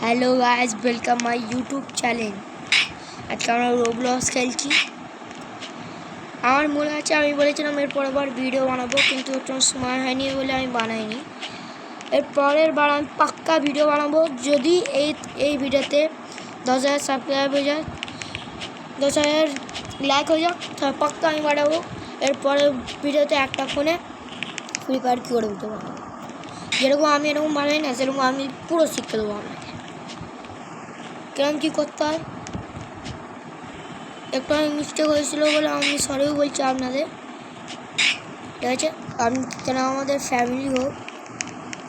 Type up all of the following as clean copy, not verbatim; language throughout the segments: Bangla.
Hello guys, welcome my YouTube channel. আজকে আমরা রোবলক্স খেলছি। আমার মনে আছে আমি বলেছিলাম এরপর আবার ভিডিও বানাবো, কিন্তু তোমার সময় হয়নি বলে আমি বানাইনি। এর পরের বার আমি পাক্কা ভিডিও বানাবো যদি এই ভিডিওতে 10,000 সাবস্ক্রাইব হয়ে যায়, 10,000 লাইক হয়ে যাক, তাহলে পাক্কা আমি বানাবো। এরপরের ভিডিওতে একটা ফোনে ফ্রি ফায়ার কী করে দিতে পারবো, যেরকম আমি এরকম বানাই না সেরকম আমি পুরো শিখে দেবো আপনাকে কেমন কী করতে হয়। একটু আমি মিস্টেক হয়েছিল বলে আমি সরিও বলছি আপনাদের, ঠিক আছে? আপনি কেন আমাদের ফ্যামিলি হোক,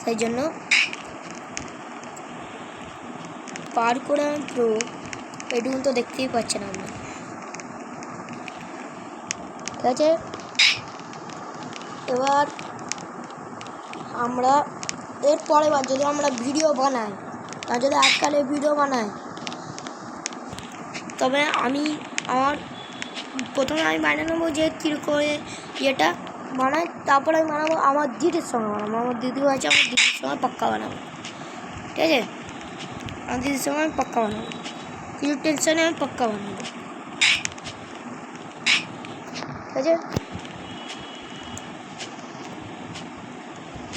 সেই জন্য পার করে আমি প্রো এটুকু তো দেখতেই পাচ্ছেন আপনি, ঠিক আছে? এবার আমরা এর পরের বার যদি আমরা ভিডিও বানাই, আর যদি আজকালে ভিডিও বানাই, তবে আমার প্রথমে আমি বানিয়ে নেবো যে কীরকম ইয়েটা বানাই, তারপরে আমি বানাবো আমার দিদির সঙ্গে বানাবো। আমার দিদিও আছে, আমার দিদির সঙ্গে পাক্কা বানাবো, ঠিক আছে? আমার দিদির সঙ্গে আমি পাক্কা বানাবো, কিছু টেনশনে আমি পাক্কা বানাবো, ঠিক আছে?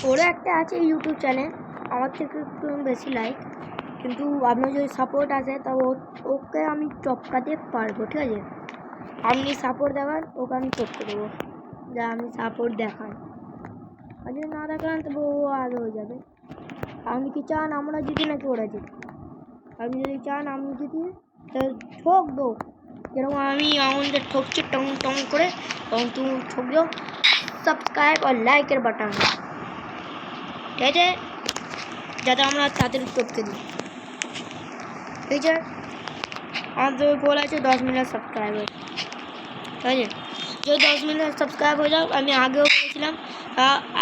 ওরা একটা আছে ইউটিউব চ্যানেল, আমার থেকে একটু বেশি লাইক, কিন্তু আপনার যদি সাপোর্ট আসে তবে ওকে আমি টপকাতে পারবো, ঠিক আছে? আপনি সাপোর্ট দেখান, ওকে আমি টপকে দেবো, যা আমি সাপোর্ট দেখান। আর যদি না দেখান তবে ও আগে হয়ে যাবে। আপনি কি চান আমরা জিতি নাকি ওরা জিতি? আপনি যদি চান আমি জিতি তাহলে ঠোক দো, যেরকম আমি আমাদের ঠকছি টং টং করে, তখন তুমি ঠক দাও সাবস্ক্রাইব আর লাইকের বাটন, ঠিক আছে? যাতে আমরা তাদের টপকে দিই, ঠিক আছে? আমাদের গোল আছে 10 মিলিয়ন সাবস্ক্রাইবার, ঠিক আছে? যদি 10 মিলিয়ন সাবস্ক্রাইব হয়ে যাও, আমি আগেও বলেছিলাম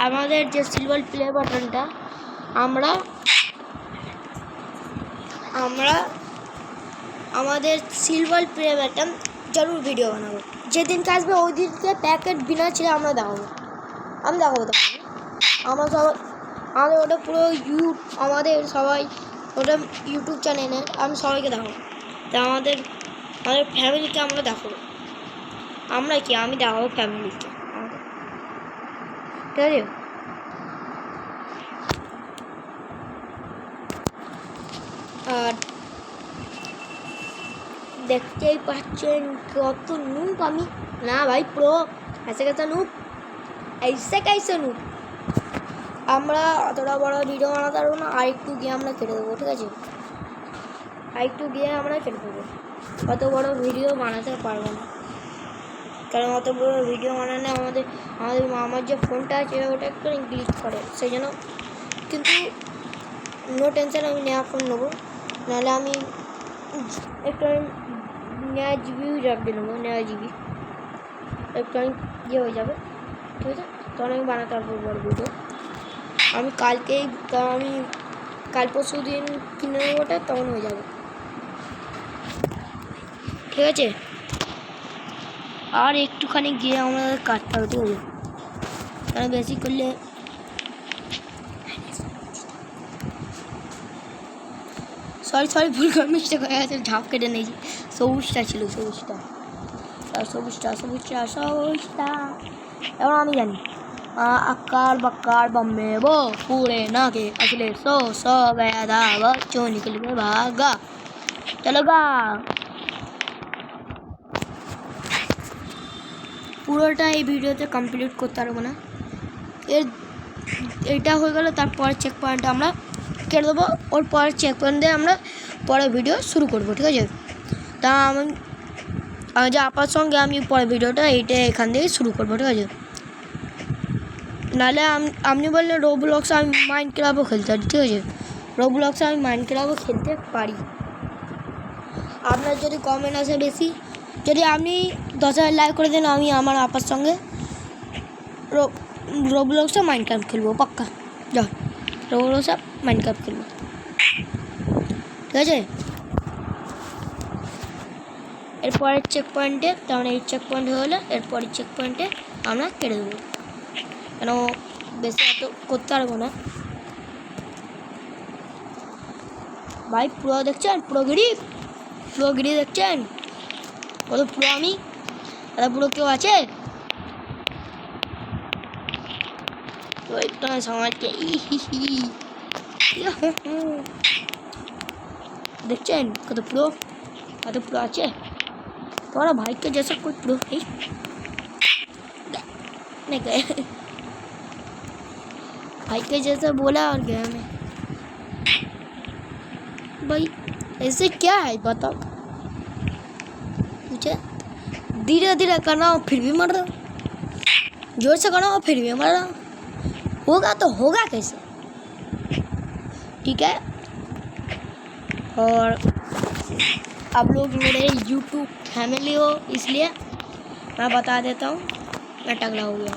আমাদের যে সিলভার প্লে বাটনটা আমরা আমাদের সিলভার প্লে বাটন জরুর ভিডিও বানাবো। যেদিনকে আসবে ওই দিনকে প্যাকেট বিনা ছেড়ে আমরা দেখাবো, আমি দেখাবো তখন। আমরা সবাই আমাদের ওটা পুরো আমাদের সবাই ওটা ইউটিউব চ্যানেলে আমি সবাইকে দেখাবো, তা আমাদের ফ্যামিলিকে আমরা দেখাবো। আমরা কি আমি দেখাবো ফ্যামিলিকে আমাদের, ঠিক আছে? আর দেখতেই পাচ্ছেন কত নুব আমি, না ভাই প্রো ऐसे कैसा নুব, ऐसे कैसे নুব। আমরা অতটা বড় ভিডিও বানাতে পারবো না, আর একটু গিয়ে আমরা কেটে দেবো, ঠিক আছে? আর একটু গিয়ে আমরা কেটে দেবো, অত বড় ভিডিও বানাতে পারবো না, কারণ অত বড় ভিডিও বানালে আমার যে ফোনটা আছে ওটা একটু গ্লিচ করে, সেই জন্য। কিন্তু নো টেনশন, আমি নয়া ফোন নেবো, নাহলে আমি একটু নয়া জিবি রাখতে নেবো, নয়া জিবি একটু আমি ইয়ে হয়ে যাবে, ঠিক আছে? তখন আমি বানাতে পারবো বড় ভিডিও। আমি কাল পরশু দিন কিনে নেবো ওটা, তখন হয়ে যাবে, ঠিক আছে? আর একটুখানি গিয়ে আমাদের কাটতে হবে, ঠিক আছে? কারণ বেশি করলে সরি ভুল করে মিস্টেক হয়ে গেছে, ঝাঁপ কেটে নিয়েছি। সবুজটা ছিল, সবুজটা। এবার আমি জানি আকার বাক্কার बम्बे वो पूरे ना के असले सो गया था बच्चों निकल के भागा चलो गा। পুরোটা এই ভিডিওতে কমপ্লিট করতে পারবো না, এটা হয়ে গেল। তারপর চেক পয়েন্টটা আমরা কেটে দেবো, ওর পরে চেক পয়েন্ট দিয়ে আমরা পরে ভিডিও শুরু করবো, ঠিক আছে? তা আমি যে আপার সঙ্গে আমি পরে ভিডিওটা এখান থেকে শুরু করবো, ঠিক আছে? নাহলে আপনি বললে রোবলক্স আমি মাইনক্রাফটও খেলতে পারি, ঠিক আছে? রোবলক্সে আমি মাইনক্রাফটও খেলতে পারি। আপনার যদি কমেন্ট আসে বেশি, যদি আপনি 10,000 লাইক করে দেন, আমি আমার আপার সঙ্গে রোবলক্সে মাইনক্রাফট খেলবো পাক্কা। যাও, রোবলক্সে মাইনক্রাফট খেলবো, ঠিক আছে? এরপরের চেক পয়েন্টে, তেমন এই চেক পয়েন্ট হয়ে গেলে এরপরের চেক পয়েন্টে আমরা কেটে দেবো, কেন বেশি এত করতে পারবো না। ভাই পুরো দেখছেন, পুরোগিরি দেখছেন কত পুরো আমি, দাদা পুরো কেউ আছে তো একটা সমাজকে দেখছেন কত পুরো আছে तुम्हारा भाई के जैसा कोई प्रो है नहीं गए भाई के जैसा बोला और गया मैं भाई ऐसे क्या है बताओ मुझे धीरे धीरे कर रहा हूँ फिर भी मर रहा हूँ जोर से कर रहा हूँ फिर भी मर रहा हूँ होगा तो होगा कैसे ठीक है और आप लोग मेरे YouTube फैमिली हो इसलिए मैं बता देता हूँ मैं टकला हो गया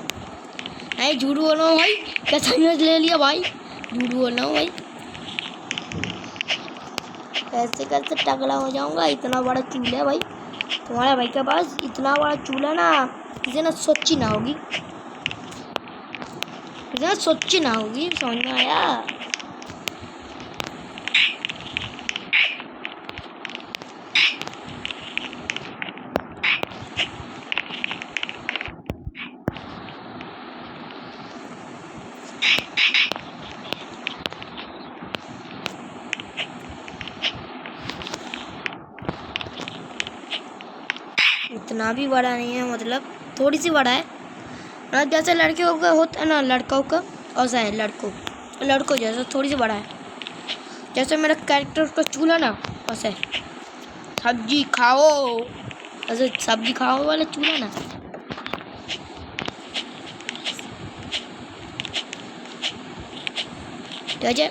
नहीं झूठ बोल रहा हूँ भाई क्या समझ ले लिया भाई झूठ बोल रहा हूँ भाई कैसे कैसे टकला हो जाऊँगा इतना बड़ा चूल्हा है भाई तुम्हारे भाई के पास इतना बड़ा चूल्हा ना किसी ने सोची ना होगी समझ में आया इतना भी बड़ा नहीं है मतलब थोड़ी सी बड़ा है ना जैसे लड़कियों का होता है ना लड़कों का ऐसा है लड़कों जैसा थोड़ी सी बड़ा है जैसे मेरा कैरेक्टर का चूल्हा ना वैसे सब्जी खाओ वाला चूल्हा ना ठीक है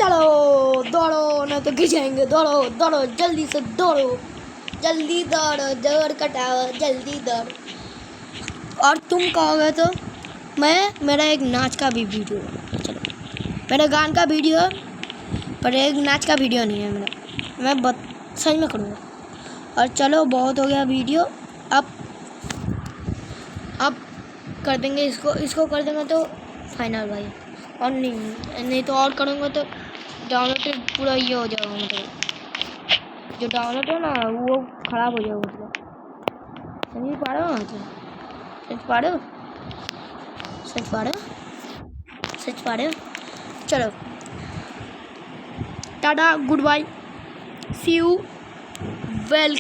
चलो दौड़ो ना तो गिर जाएंगे दौड़ो जल्दी से दौड़ो दौड़ कटाओ जल्दी दौड़ और तुम कहोगे तो मेरा एक नाच का भी वीडियो है चलो मेरा गान का वीडियो पर एक नाच का वीडियो नहीं है मेरा मैं सही में करूँगा और चलो बहुत हो गया वीडियो अब कर देंगे इसको कर देंगे तो फाइनल भाई और नहीं तो और करूँगा तो डाउनलोड पूरा ये हो जाएगा मतलब जो डाउनलोड है ना वो ख़राब हो जाएगा मतलब समझ पा रहे हो सच पा रहे हो चलो tata good bye see you well